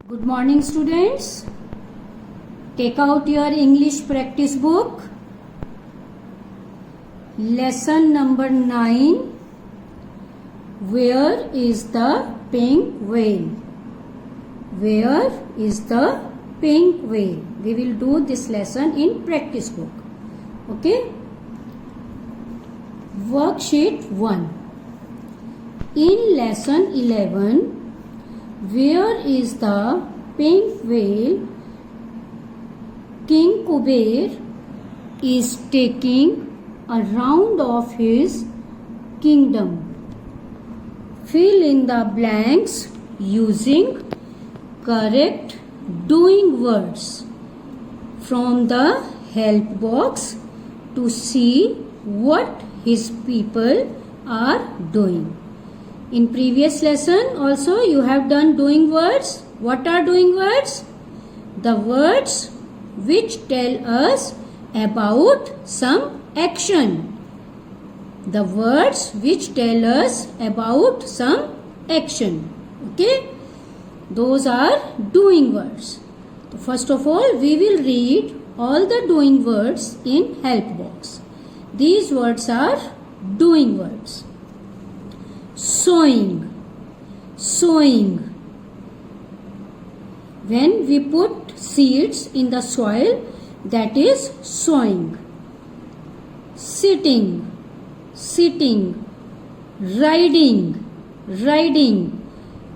Good morning, students. Take out your English practice book. Lesson number 9. Where is the pink whale? Where is the pink whale? We will do this lesson in practice book. Okay? Worksheet 1. In lesson 11, where is the pink whale? King Kuber is taking a round of his kingdom. Fill in the blanks using correct doing words from the help box to see what his people are doing. In previous lesson also you have done doing words. What are doing words? The words which tell us about some action. The words which tell us about some action. Okay? Those are doing words. So first of all, we will read all the doing words in help box. These words are doing words. Sowing. Sowing. When we put seeds in the soil, that is sowing. Sitting. Sitting. Riding. Riding.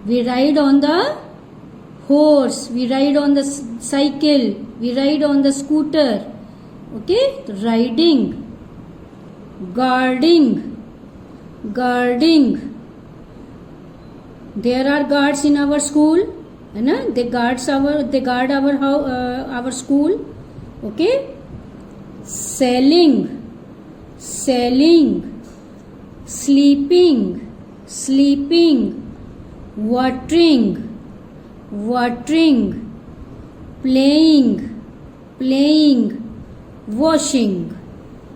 We ride on the horse. We ride on the cycle. We ride on the scooter. Okay? Riding. Guarding. Guarding. There are guards in our school, they guard our school. Okay? Selling. Selling. Sleeping. Sleeping. Watering. Watering. Playing. Playing. Washing.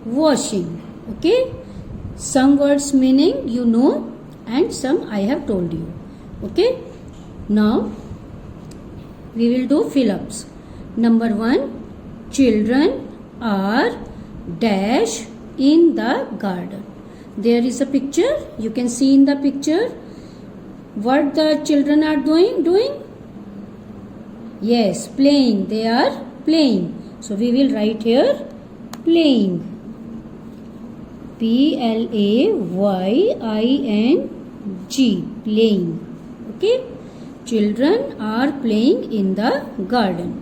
Washing. Okay? Some words meaning you know and some I have told you. Okay? Now we will do fill-ups. Number 1. Children are dash in the garden. There is a picture. You can see in the picture what the children are doing. Yes, playing. They are playing. So we will write here playing. P-L-A-Y-I-N-G. Playing. Okay? Children are playing in the garden.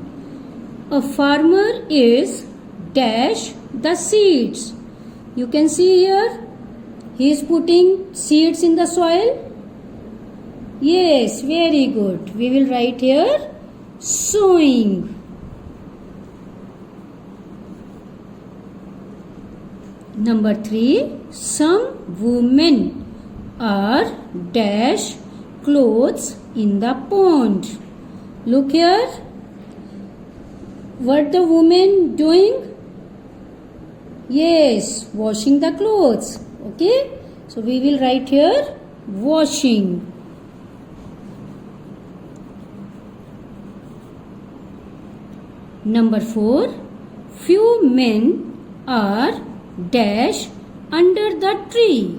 A farmer is dash the seeds. You can see here. He is putting seeds in the soil. Yes, very good. We will write here sowing. Number 3. Some women are dash clothes in the pond. Look here. What the women doing? Yes, washing the clothes. Okay? So we will write here washing. Number 4. Few men are dash under the tree.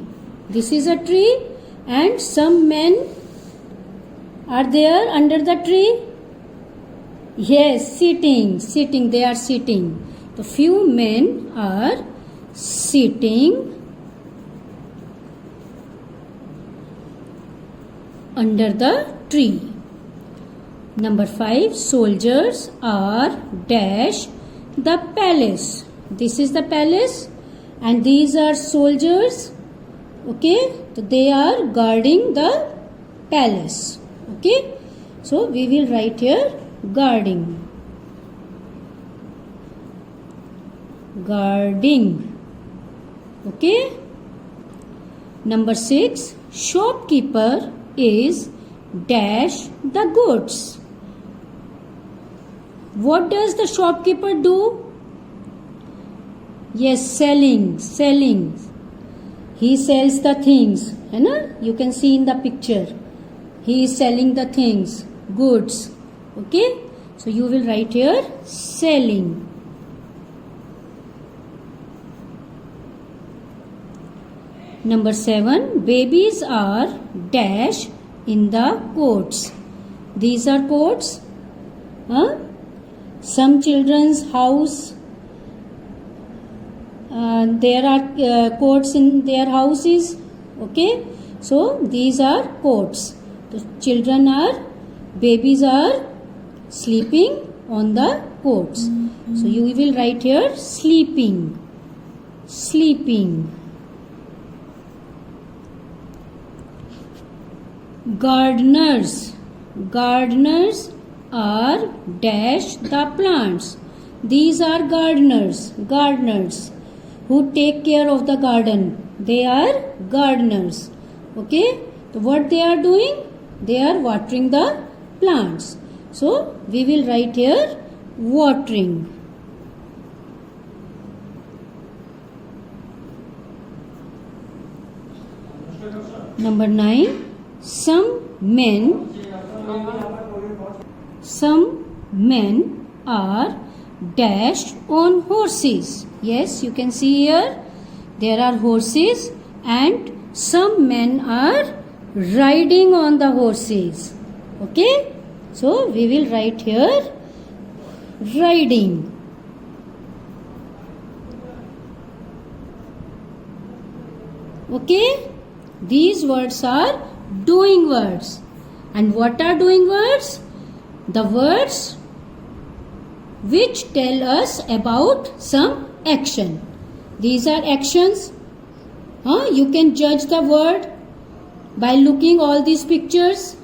This is a tree and some men are there under the tree. Yes, sitting. Sitting. They are sitting. The few men are sitting under the tree. Number 5. Soldiers are dash the palace. This is the palace and these are soldiers. Okay, so they are guarding the palace. Okay, so we will write here guarding. Guarding. Okay. Number 6. Shopkeeper is dash the goods. What does the shopkeeper do? Yes, selling. Selling. He sells the things. You can see in the picture. He is selling the things, goods. Okay, so you will write here selling. Number 7, babies are dash in the courts. These are courts. Some children's house. There are courts in their houses. Okay, so these are courts. The babies are sleeping on the courts. So you will write here sleeping. Sleeping. Gardeners. Gardeners are dash the plants. These are gardeners. Gardeners who take care of the garden. They are gardeners. Okay. So what they are doing? They are watering the plants. So we will write here watering. Number 9. Some men are dashed on horses. Yes, you can see here there are horses and some men are riding on the horses. Okay, so we will write here riding. Okay, these words are doing words. And what are doing words? The words which tell us about some action. These are actions. You can judge the word by looking all these pictures.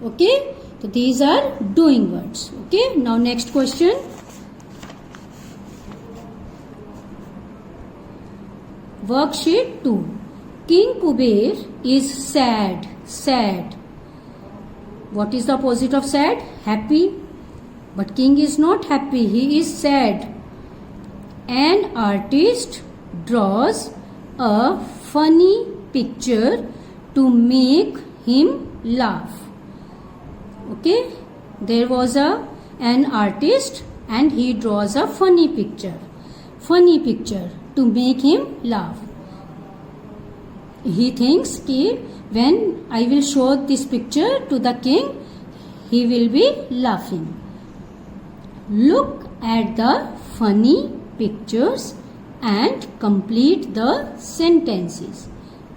Okay, so these are doing words. Okay, now next question. Worksheet 2. King Kuber is sad. Sad. What is the opposite of sad? Happy. But king is not happy. He is sad. An artist draws a funny picture to make him laugh. Okay. There was an artist and he draws a funny picture. Funny picture to make him laugh. He thinks that when I will show this picture to the king, he will be laughing. Look at the funny pictures and complete the sentences.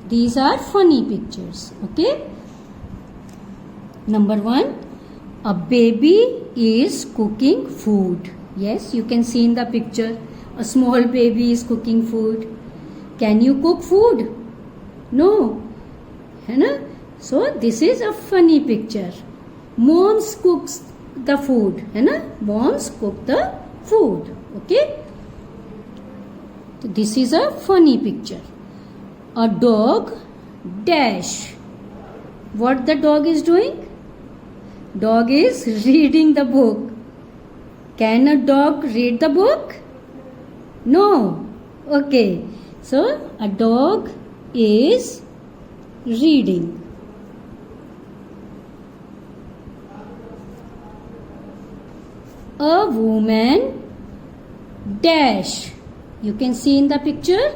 These are funny pictures. Okay. Number 1. A baby is cooking food. Yes, you can see in the picture. A small baby is cooking food. Can you cook food? No. So this is a funny picture. Moms cooks the food. Moms cook the food. Okay. So this is a funny picture. A dog dash. What the dog is doing? Dog is reading the book. Can a dog read the book? No. Okay. So a dog is reading. A woman dash. You can see in the picture.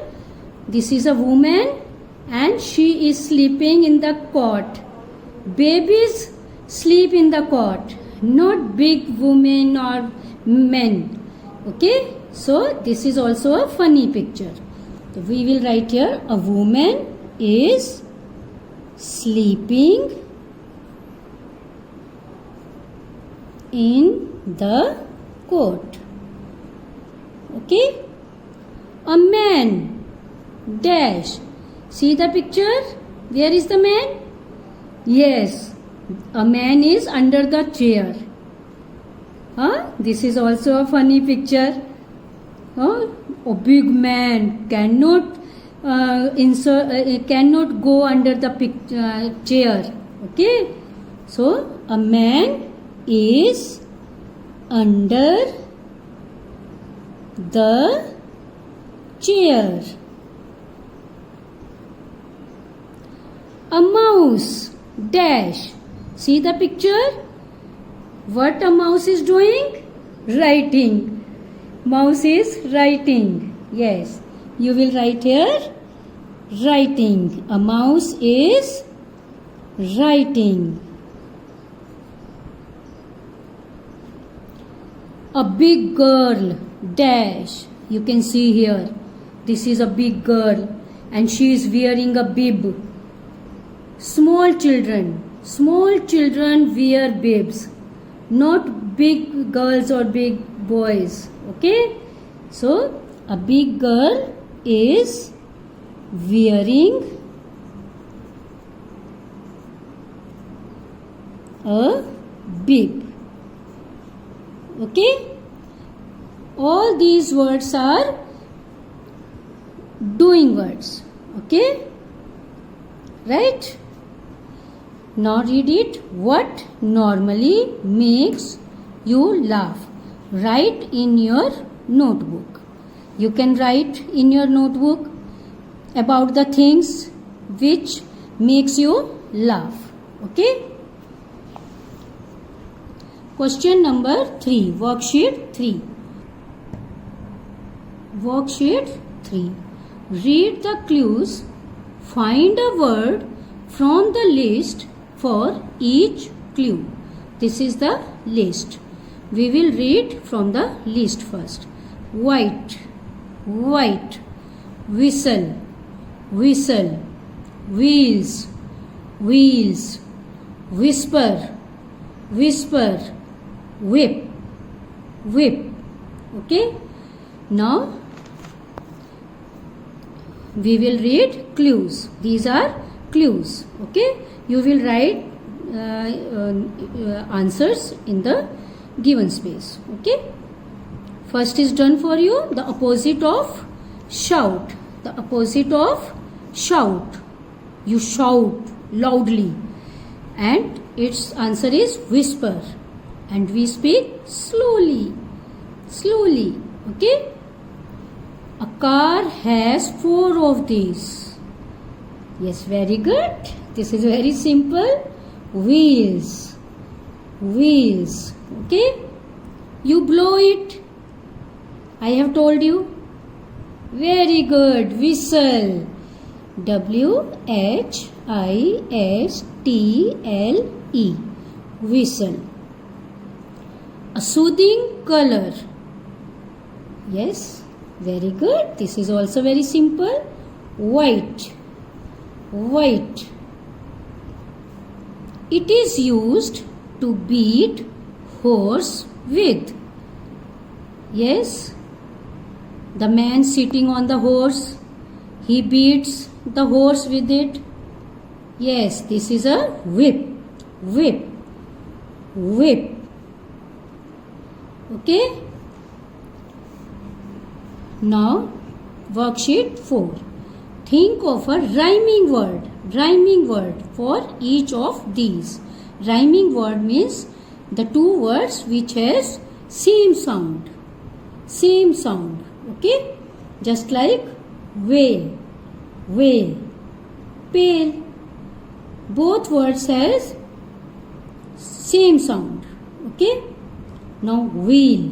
This is a woman and she is sleeping in the cot. Babies sleep in the cot, not big women or men. Okay, so this is also a funny picture. So we will write here a woman is sleeping in the cot. Okay. A man dash. See the picture? Where is the man? Yes, a man is under the chair. This is also a funny picture. A big man cannot cannot go under the chair. Okay, so a man is under the chair. A mouse dash. See the picture? What a mouse is doing? Writing. Mouse is writing. Yes. You will write here. Writing. A mouse is writing. A big girl. Dash. You can see here. This is a big girl and she is wearing a bib. Small children wear bibs, not big girls or big boys. Okay, so a big girl is wearing a bib. Okay, all these words are doing words. Okay, right? Now read it. What normally makes you laugh? Write in your notebook. You can write in your notebook about the things which makes you laugh. Okay? Question number 3. Worksheet 3. Worksheet 3. Read the clues. Find a word from the list for each clue. This is the list. We will read from the list first. White, white, whistle, whistle, wheels, wheels, whisper, whisper, whip, whip. Okay? Now we will read clues. These are clues. Okay? You will write answers in the given space. Okay? First is done for you. The opposite of shout. The opposite of shout. You shout loudly. And its answer is whisper. And we speak slowly. Slowly. Okay? A car has 4 of these. Yes, very good. This is very simple. Wheels. Wheels. Okay? You blow it. I have told you. Very good. Whistle. W-H-I-S-T-L-E. Whistle. A soothing color. Yes. Very good. This is also very simple. White. White. It is used to beat horse with. Yes. The man sitting on the horse, he beats the horse with it. Yes, this is a whip. Whip. Whip. Okay. Now, worksheet 4. Think of a rhyming word for each of these. Rhyming word means the two words which has same sound. Same sound. Okay? Just like whale, whale, pail. Both words has same sound. Okay? Now wheel,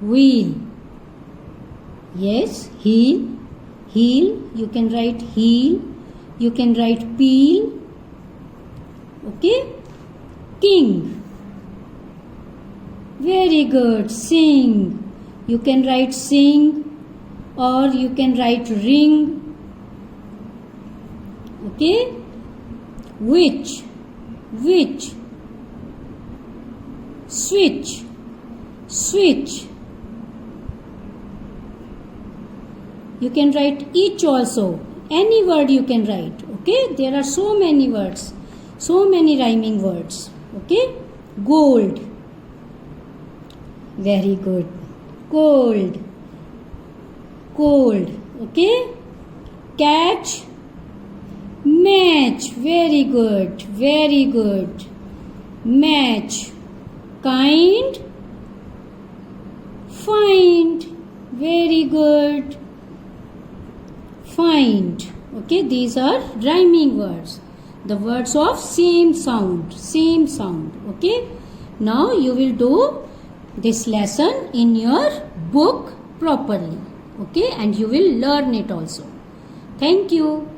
wheel. Yes, heel, heel. You can write heel. You can write peel. Okay? King. Very good. Sing. You can write sing or you can write ring. Okay? Witch. Witch. Switch. Switch. You can write each also. Any word you can write. Okay? There are so many words. So many rhyming words. Okay? Gold. Very good. Cold. Cold. Okay? Catch. Match. Very good. Very good. Match. Kind. Find. Very good. Find. Okay, these are rhyming words. The words of same sound. Same sound. Okay. Now you will do this lesson in your book properly. Okay, and you will learn it also. Thank you.